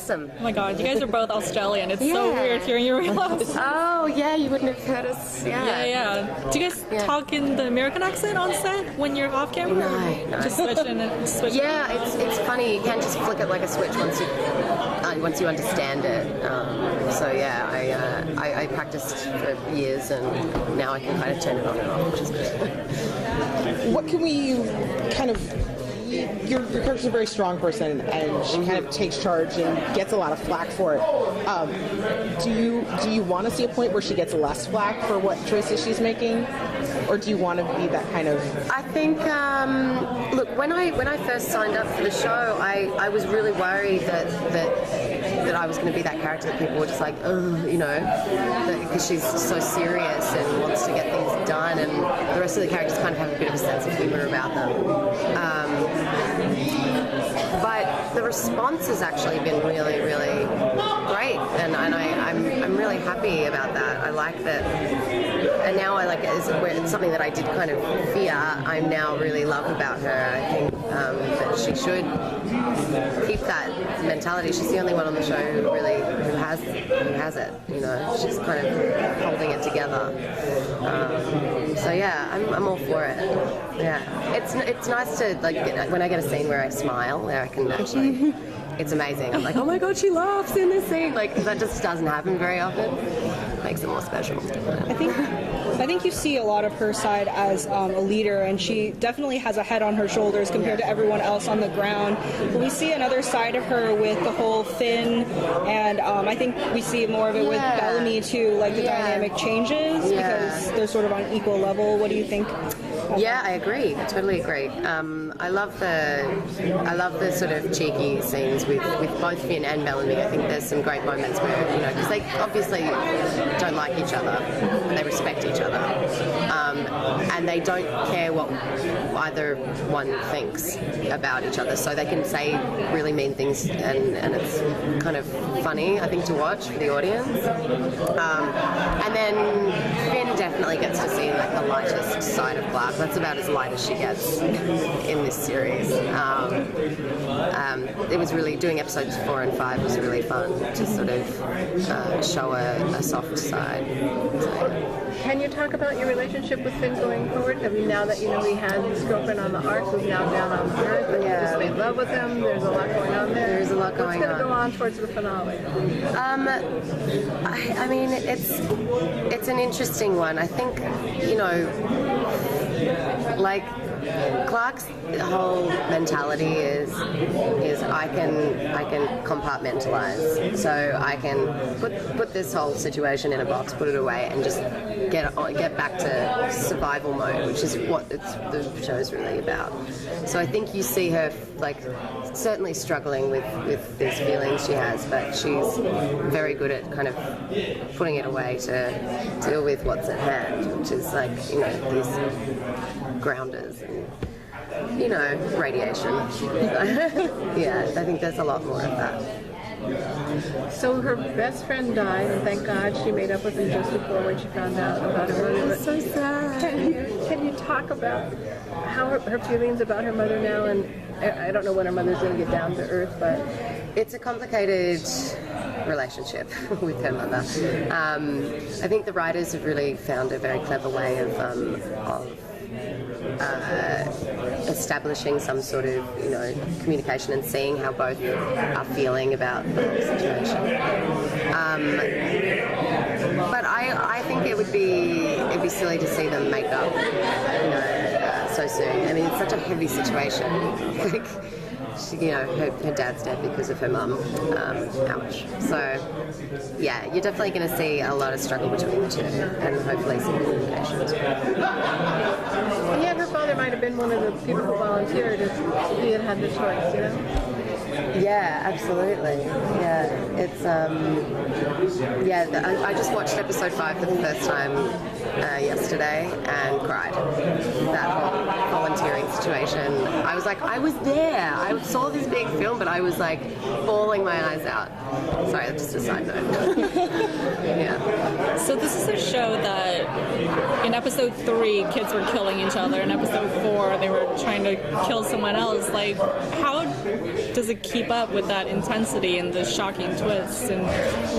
awesome. Oh my god, you guys are both Australian. It's so weird hearing you real accent. Oh, yeah, you wouldn't have heard us. Yeah. Do you guys talk in the American accent on set when you're off camera? No. Just switch. Yeah, it's funny. You can't just flick it like a switch once you understand it. So yeah, I practiced for years, and now I can kind of turn it on and off, which is good. What can we kind of... Your character's a very strong person, and she kind of takes charge and gets a lot of flack for it. Do you want to see a point where she gets less flack for what choices she's making, or do you want to be that kind of? I think, look, when I first signed up for the show, I was really worried that I was going to be that character that people were just like, oh, you know, because she's so serious and wants to get things done, and the rest of the characters kind of have a bit of a sense of humour about them. But the response has actually been really, really great, and I'm really happy about that. I like that, and now I like it. It's something that I did kind of fear. I now really love about her. I think that she should keep that mentality. She's the only one on the show who has it. You know, she's kind of holding it together. So yeah, I'm all for it. Yeah, it's nice to like when I get a scene where I smile, where I can actually. It's amazing. I'm like, oh my god, she laughs in this scene. Like that just doesn't happen very often. Makes it more special. I think you see a lot of her side as a leader, and she definitely has a head on her shoulders compared to everyone else on the ground. But we see another side of her with the whole Finn, and I think we see more of it with Bellamy too. Like the dynamic changes because they're sort of on equal level. What do you think? Yeah, I agree. I totally agree. I love the sort of cheeky scenes with both Finn and Bellamy. I think there's some great moments where, you know, because they obviously don't like each other and they respect each other, and they don't care what either one thinks about each other, so they can say really mean things, and it's kind of funny, I think, to watch for the audience. And then Finn definitely gets to see like the lightest side of Clark. That's about as light as she gets in this series. It was really, doing episodes 4 and 5 was really fun to sort of show a soft side. So. Can you talk about your relationship with Finn going forward? I mean, now that you know he has his girlfriend on the Ark, who's now down on Earth, and you just made love with him. There's a lot going on there. There's a lot going on. What's going to go on towards the finale? I mean, it's an interesting one. I think, you know, like Clark's whole mentality is I can compartmentalize, so I can put this whole situation in a box, put it away, and just get back to survival mode, which is what the show's really about. So I think you see her like certainly struggling with these feelings she has, but she's very good at kind of putting it away to deal with what's at hand, which is like, you know, these grounders and, you know, radiation. Yeah, I think there's a lot more of that. So her best friend died, and thank God she made up with him just before when she found out about her mother. It's so sad. Can you talk about how her feelings about her mother now? And I don't know when her mother's going to get down to earth, but it's a complicated relationship with her mother. I think the writers have really found a very clever way of establishing some sort of, you know, communication and seeing how both are feeling about the whole situation. But I think it'd be silly to see them make up, you know, so soon. I mean, it's such a heavy situation. Like, she, you know, her dad's dead because of her mum. Ouch. So, yeah, you're definitely going to see a lot of struggle between the two, and hopefully some communication as well. and yet her father might have been one of the people who volunteered if he had had the choice, you know? Yeah, absolutely. Yeah, it's I just watched episode 5 for the first time yesterday and cried. That whole volunteering situation, I was like, I was there. I saw this big film, but I was like bawling my eyes out. Sorry, that's just a side note. Yeah. So this is a show that in episode 3, kids were killing each other. In episode 4, they were trying to kill someone else. Like, how does it keep up with that intensity and the shocking twists? And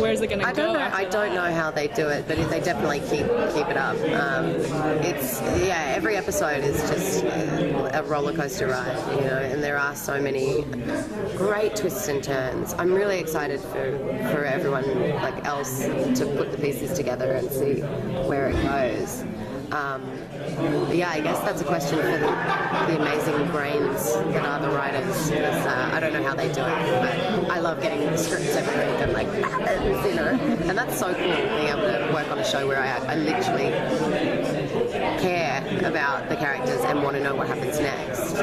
where's it going to go? I don't know how they do it, but they definitely keep it up. Every episode is just a roller coaster ride, and there are so many great twists and turns. I'm really excited for everyone else to put the pieces together and see where it goes. I guess that's a question for the amazing brains that are the writers. Because, I don't know how they do it, but I love getting the scripts every week and and that's so cool, being able to work on a show where I literally care about the characters and want to know what happens next.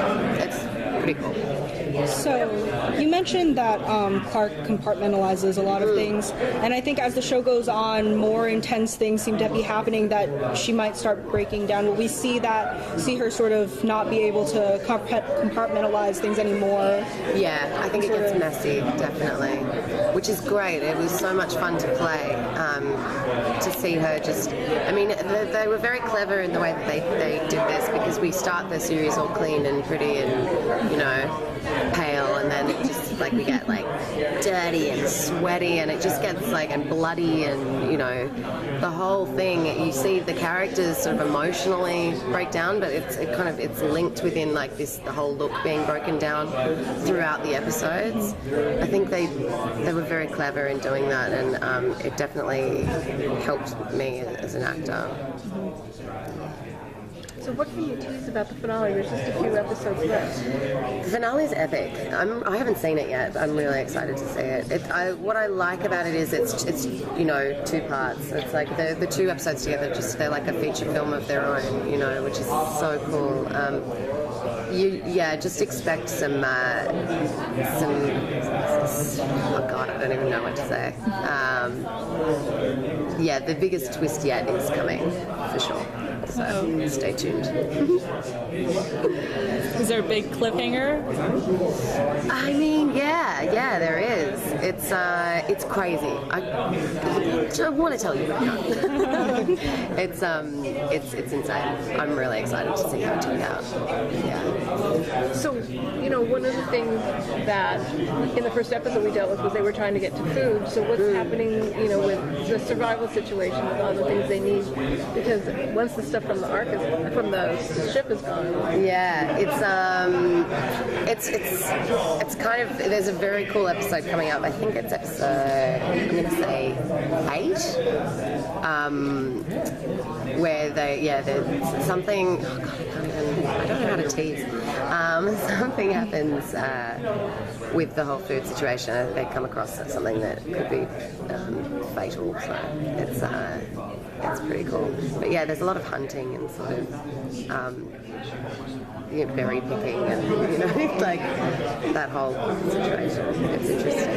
It's pretty cool. So, you mentioned that Clark compartmentalizes a lot of things, and I think as the show goes on, more intense things seem to be happening that she might start breaking down. Will we see her sort of not be able to compartmentalize things anymore? Yeah, I think it gets messy, definitely, which is great. It was so much fun to play, to see her just... I mean, they were very clever in the way that they did this, because we start the series all clean and pretty and, pale, and then it just we get dirty and sweaty, and it just gets and bloody, and the whole thing. You see the characters sort of emotionally break down, but it's linked within the whole look being broken down throughout the episodes. I think they were very clever in doing that, and it definitely helped me as an actor. So what can you tease about the finale? There's just a few episodes left. The finale's epic. I haven't seen it yet, but I'm really excited to see it. What I like about it is it's 2 parts. It's the 2 episodes together, they're like a feature film of their own, which is so cool. Just expect some oh god, I don't even know what to say. The biggest twist yet is coming, for sure. So stay tuned. Is there a big cliffhanger? I mean, yeah, there is. It's crazy. I want to tell you about it. It's insane. I'm really excited to see how it turns out. Yeah. So, one of the things that in the first episode we dealt with was they were trying to get to food. So what's happening, with the survival situation, with all the things they need? Because once the stuff from the ship is gone. Yeah, it's kind of, there's a very cool episode coming up. I think it's episode, I'm going to say 8, where there's something, I don't know how to tease. Something happens with the whole food situation. They come across something that could be fatal. So it's pretty cool. But yeah, there's a lot of hunting and sort of berry picking and that whole situation. It's interesting.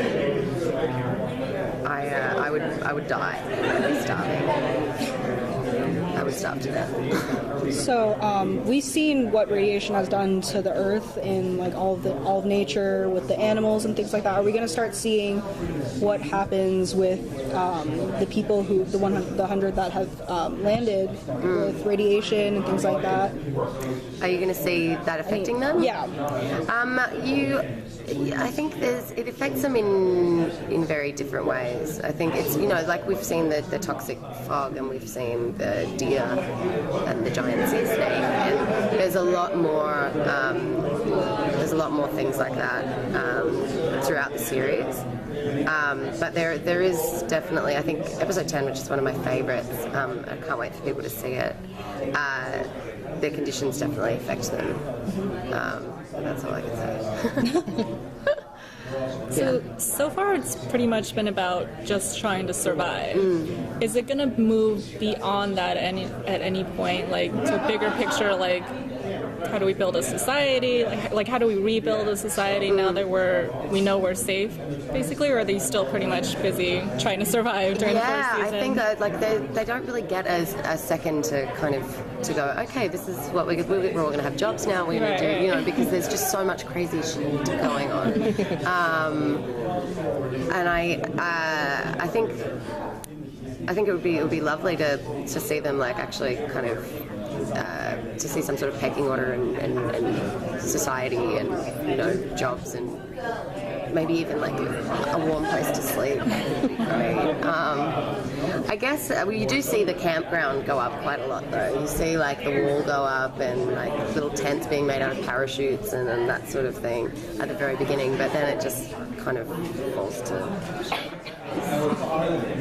I would die. I'd be starving. I would starve to death. So we've seen what radiation has done to the Earth in all of nature with the animals and things like that. Are we going to start seeing what happens with the people the 100 that have landed with radiation and things like that? Are you going to see that affecting them? Yeah. I think it affects them in very different ways. I think it's we've seen the toxic fog, and we've seen the deer and the giant sea snake, and there's a lot more things like that throughout the series. But there is definitely, I think episode 10, which is one of my favourites, I can't wait for people to see it, their conditions definitely affect them. That's all I can say. So far it's pretty much been about just trying to survive. Is it going to move beyond that at any point, to a bigger picture, how do we build a society? Like how do we rebuild a society now that we know we're safe, basically? Or are they still pretty much busy trying to survive during the first season? I think that like they don't really get a second to kind of to go, okay, this is what we're all going to have jobs now. We're going to do, you know, because there's just so much crazy shit going on. And I think it would be lovely to see them like actually kind of to see some sort of pecking order and society and, you know, jobs and maybe even like a warm place to sleep. Right? I guess you do see the campground go up quite a lot though. You see like the wall go up and like little tents being made out of parachutes and that sort of thing at the very beginning, but then it just kind of falls to...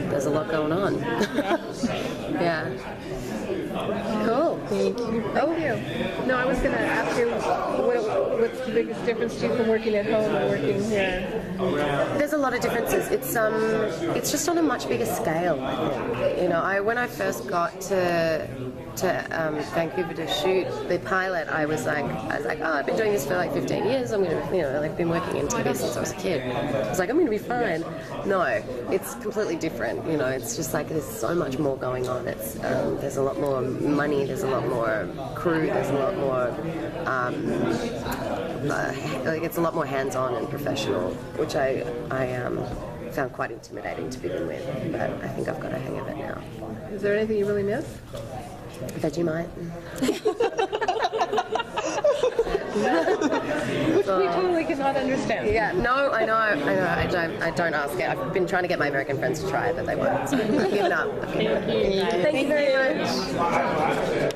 There's a lot going on. Yeah. Cool. Thank you. Thank you. No, I was going to ask you what's the biggest difference to you from working at home and working here? There's a lot of differences. It's just on a much bigger scale, I think. You know, when I first got to Vancouver to shoot the pilot, I was like, oh, I've been doing this for like 15 years. I'm gonna, you know, like been working in TV since I was a kid. I was like, I'm gonna be fine. No, it's completely different. You know, it's just like there's so much more going on. It's there's a lot more money. There's a lot more crew. There's a lot more. Like it's a lot more hands-on and professional, which I found quite intimidating to begin with. But I think I've got a hang of it now. Is there anything you really miss? Vegemite. Which we totally cannot understand. Yeah, no, I know. I don't ask it. I've been trying to get my American friends to try it, but they won't. So I've given up. Thank you. Thank you very much.